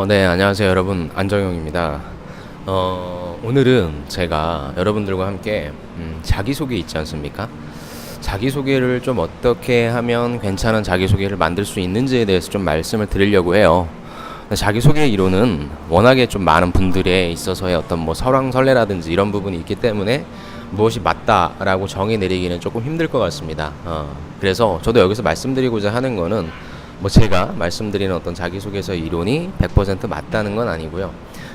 네, 안녕하세요, 여러분. 안정영입니다. 오늘은 제가 여러분들과 함께 자기소개 있지 않습니까? 자기소개를 좀 어떻게 하면 괜찮은 자기소개를 만들 수 있는지에 대해서 좀 말씀을 드리려고 해요. 자기소개 이론은 워낙에 좀 많은 분들에 있어서의 어떤 뭐 설왕설래라든지 이런 부분이 있기 때문에 무엇이 맞다라고 정의 내리기는 조금 힘들 것 같습니다. 그래서 저도 여기서 말씀드리고자 하는 거는 뭐 제가 말씀드리는 어떤 자기소개서 이론이 100% 맞다는 건 아니고요.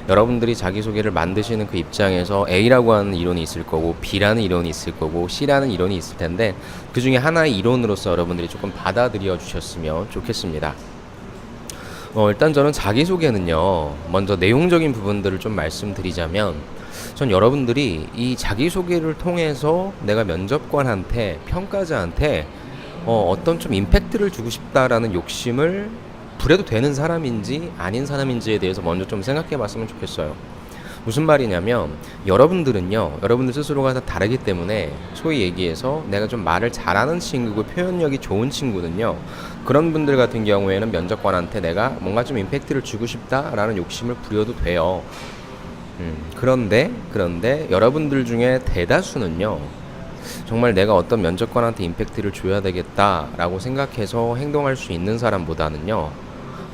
여러분들이 자기소개를 만드시는 그 입장에서 A라고 하는 이론이 있을 거고 B라는 이론이 있을 거고 C라는 이론이 있을 텐데 그 중에 하나의 이론으로서 여러분들이 조금 받아들여 주셨으면 좋겠습니다. 일단 저는 자기소개는요, 먼저 내용적인 부분들을 좀 말씀드리자면, 전 여러분들이 이 자기소개를 통해서 내가 면접관한테, 평가자한테, 어떤 좀 임팩트를 주고 싶다라는 욕심을 부려도 되는 사람인지 아닌 사람인지에 대해서 먼저 좀 생각해 봤으면 좋겠어요. 무슨 말이냐면 여러분들은요, 여러분들 스스로가 다 다르기 때문에 소위 얘기해서 내가 좀 말을 잘하는 친구고 표현력이 좋은 친구는요, 그런 분들 같은 경우에는 면접관한테 내가 뭔가 좀 임팩트를 주고 싶다라는 욕심을 부려도 돼요. 그런데 여러분들 중에 대다수는요, 정말 내가 어떤 면접관한테 임팩트를 줘야 되겠다라고 생각해서 행동할 수 있는 사람보다는요,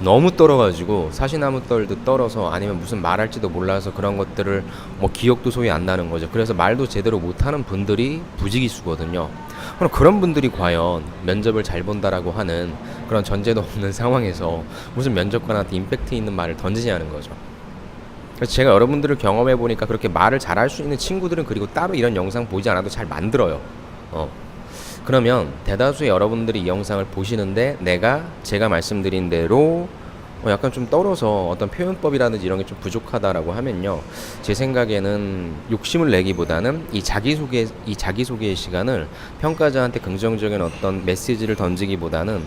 너무 떨어가지고 사시나무 떨듯 떨어서 아니면 무슨 말할지도 몰라서 그런 것들을 뭐 기억도 소위 안 나는 거죠. 그래서 말도 제대로 못하는 분들이 부지기수거든요. 그럼 그런 분들이 과연 면접을 잘 본다라고 하는 그런 전제도 없는 상황에서 무슨 면접관한테 임팩트 있는 말을 던지냐는 거죠. 그래서 제가 여러분들을 경험해 보니까 그렇게 말을 잘할 수 있는 친구들은 그리고 따로 이런 영상 보지 않아도 잘 만들어요. 그러면 대다수의 여러분들이 이 영상을 보시는데 제가 말씀드린 대로 약간 좀 떨어서 어떤 표현법이라든지 이런 게 좀 부족하다라고 하면요, 제 생각에는 욕심을 내기보다는 이 자기소개의 시간을 평가자한테 긍정적인 어떤 메시지를 던지기보다는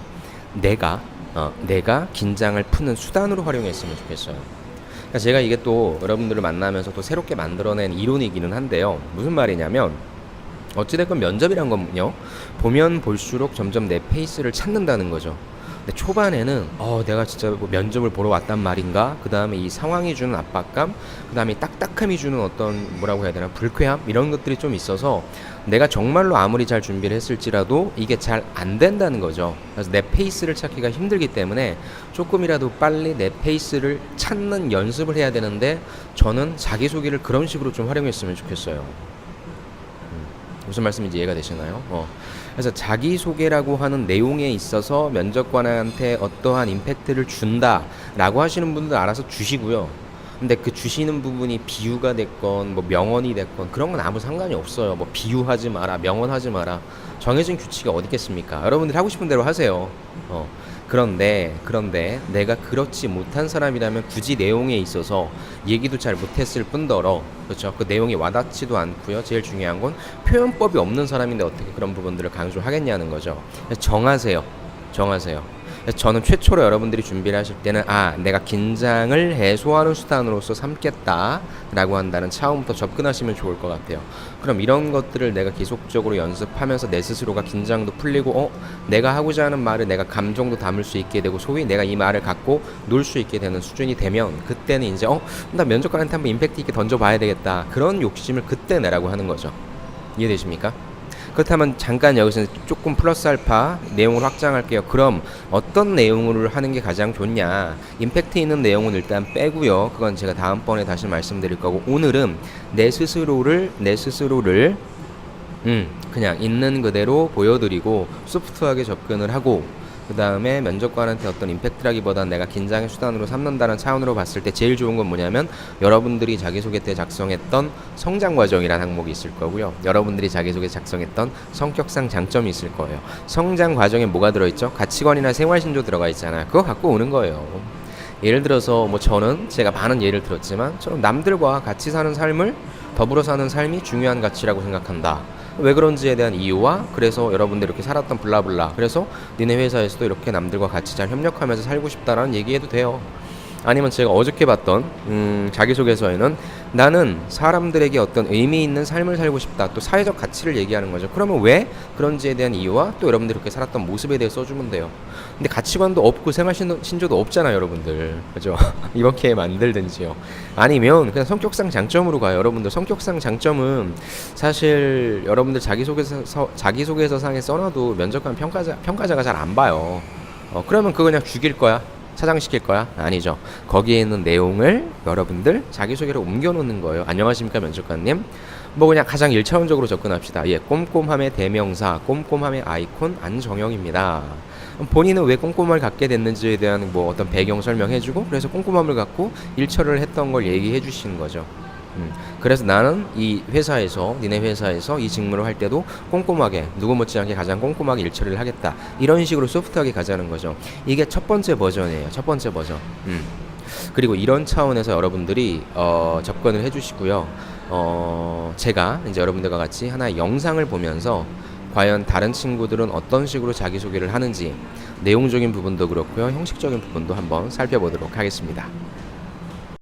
내가 긴장을 푸는 수단으로 활용했으면 좋겠어요. 그러니까 제가 이게 또 여러분들을 만나면서 또 새롭게 만들어낸 이론이기는 한데요, 무슨 말이냐면 어찌됐건 면접이란 건요, 보면 볼수록 점점 내 페이스를 찾는다는 거죠. 근데 초반에는 내가 진짜 뭐 면접을 보러 왔단 말인가, 그 다음에 이 상황이 주는 압박감, 그 다음에 딱딱함이 주는 어떤 뭐라고 해야 되나, 불쾌함, 이런 것들이 좀 있어서 내가 정말로 아무리 잘 준비를 했을지라도 이게 잘 안 된다는 거죠. 그래서 내 페이스를 찾기가 힘들기 때문에 조금이라도 빨리 내 페이스를 찾는 연습을 해야 되는데, 저는 자기소개를 그런 식으로 좀 활용했으면 좋겠어요. 무슨 말씀인지 이해가 되시나요? 그래서 자기소개라고 하는 내용에 있어서 면접관한테 어떠한 임팩트를 준다라고 하시는 분들 알아서 주시고요. 근데 그 주시는 부분이 비유가 됐건 뭐 명언이 됐건 그런 건 아무 상관이 없어요. 뭐 비유하지 마라, 명언하지 마라. 정해진 규칙이 어디 있겠습니까? 여러분들이 하고 싶은 대로 하세요. 그런데 내가 그렇지 못한 사람이라면 굳이 내용에 있어서 얘기도 잘 못했을 뿐더러, 그렇죠, 그 내용이 와닿지도 않고요. 제일 중요한 건 표현법이 없는 사람인데 어떻게 그런 부분들을 강조하겠냐는 거죠. 그래서 정하세요. 그래서 저는 최초로 여러분들이 준비를 하실 때는 내가 긴장을 해소하는 수단으로서 삼겠다라고 한다는 차원부터 접근하시면 좋을 것 같아요. 그럼 이런 것들을 내가 계속적으로 연습하면서 내 스스로가 긴장도 풀리고 내가 하고자 하는 말을 내가 감정도 담을 수 있게 되고 소위 내가 이 말을 갖고 놀 수 있게 되는 수준이 되면, 그때는 이제 나 면접관한테 한번 임팩트 있게 던져봐야 되겠다, 그런 욕심을 그때 내라고 하는 거죠. 이해되십니까? 그렇다면 잠깐 여기서 조금 플러스 알파 내용을 확장할게요. 그럼 어떤 내용을 하는 게 가장 좋냐? 임팩트 있는 내용은 일단 빼고요. 그건 제가 다음번에 다시 말씀드릴 거고, 오늘은 내 스스로를 그냥 있는 그대로 보여드리고 소프트하게 접근을 하고, 그 다음에 면접관한테 어떤 임팩트라기보다는 내가 긴장의 수단으로 삼는다는 차원으로 봤을 때 제일 좋은 건 뭐냐면, 여러분들이 자기소개 때 작성했던 성장 과정이라는 항목이 있을 거고요. 여러분들이 자기소개 작성했던 성격상 장점이 있을 거예요. 성장 과정에 뭐가 들어있죠? 가치관이나 생활신조 들어가 있잖아요. 그거 갖고 오는 거예요. 예를 들어서 뭐 제가 많은 예를 들었지만, 저는 남들과 같이 사는 삶을, 더불어 사는 삶이 중요한 가치라고 생각한다. 왜 그런지에 대한 이유와, 그래서 여러분들 이렇게 살았던 블라블라, 그래서 니네 회사에서도 이렇게 남들과 같이 잘 협력하면서 살고 싶다라는 얘기해도 돼요. 아니면 제가 어저께 봤던 자기소개서에는 나는 사람들에게 어떤 의미 있는 삶을 살고 싶다. 또 사회적 가치를 얘기하는 거죠. 그러면 왜 그런지에 대한 이유와 또 여러분들이 그렇게 살았던 모습에 대해 써주면 돼요. 근데 가치관도 없고 생활 신조도 없잖아요, 여러분들. 그죠? 이렇게 만들든지요. 아니면 그냥 성격상 장점으로 가요. 여러분들 성격상 장점은 사실 여러분들 자기소개서 상에 써놔도 면접관 평가자가 잘 안 봐요. 그러면 그거 그냥 죽일 거야. 차장시킬 거야? 아니죠. 거기에 있는 내용을 여러분들 자기소개로 옮겨놓는 거예요. 안녕하십니까 면접관님. 뭐 그냥 가장 1차원적으로 접근합시다. 예, 꼼꼼함의 대명사, 꼼꼼함의 아이콘 안정영입니다. 본인은 왜 꼼꼼함을 갖게 됐는지에 대한 뭐 어떤 배경 설명해주고, 그래서 꼼꼼함을 갖고 일처리를 했던 걸 얘기해 주시는 거죠. 그래서 나는 이 회사에서, 니네 회사에서 이 직무를 할 때도 꼼꼼하게, 누구 못지않게 가장 꼼꼼하게 일처리를 하겠다. 이런 식으로 소프트하게 가자는 거죠. 이게 첫 번째 버전이에요. 첫 번째 버전. 그리고 이런 차원에서 여러분들이 접근을 해주시고요. 제가 이제 여러분들과 같이 하나의 영상을 보면서 과연 다른 친구들은 어떤 식으로 자기소개를 하는지, 내용적인 부분도 그렇고요, 형식적인 부분도 한번 살펴보도록 하겠습니다.